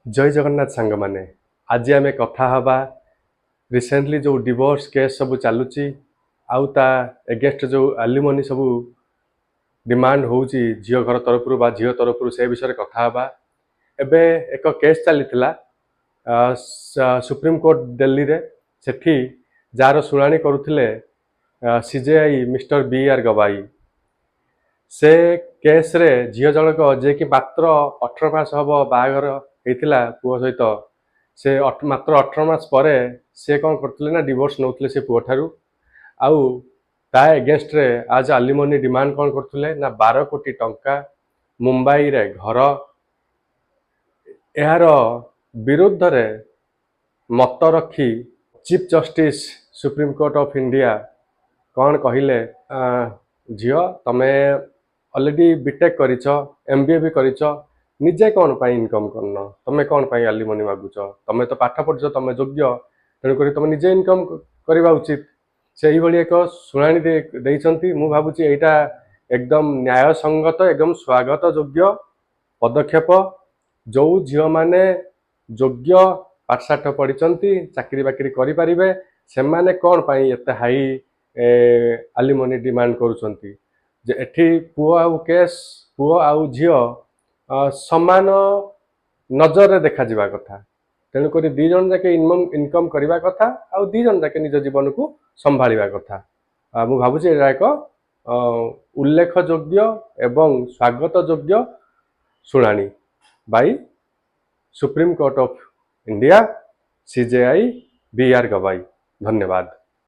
जय जगन्नाथ सांग माने आज आम कथा हवा रिसेंटली जो डिवोर्स केस सब चलुची आउ ता एगेंस्ट जो एलिमनी सब डिमांड होउची झियो घर तरफ बा झियो तरफ से विषय कथा हवा। एबे एक केस चलीथिला सुप्रीम कोर्ट दिल्ली रे सेठी जार शुणाणी करुथिले CJI mister B R Gavai से केस रे झियो जनक जे कि मात्र 18 मास हम बाहागर होता पुओ सहित से मात्र 18 मास पर से कौन करते ना डिवोर्स नौते से पुओ ठारू आउ ता एगेंस्ट रे आज एलिमनी डिमांड कौन करते ना 12 कोटी टंका मुंबई रे घर यार विरुद्ध रे मत रखी chief justice supreme court of India कौन कहले झियो तमे ऑलरेडी बीटेक करिछ एमबीए भी करिछ निजे कौन पाई इनकम करन तमे कौन पाई एलिमनी मागुछ तमे तो पाठ पढ़छ तमे योग्य तेणु करी तमे निजे इनकम करबा उचित से ही भली एक शुणाणी देइछंती। मु भाबुची एटा एकदम न्याय संगत एकदम स्वागत योग्य पदक्षेप जो झियो माने योग्य पाठशाठ पढ़िचंती चाकरी बाकरी करि परिबे से माने कौन पाई एते हाई एलिमनी डिमांड करूछंती जे एठी पुओ आउ केस पुओ आउ झियो समान नजर रे देखा जिबा कथा तेणु करी दी जन जाके इनकम करबा कथा आउ दी जन जाके निज जीवन को संभालिबा कथा। मु भाबुची एटा एक उल्लेख योग्य एवं स्वागत योग्य शुणाणी by supreme court of India CJI B R Gavai. धन्यवाद।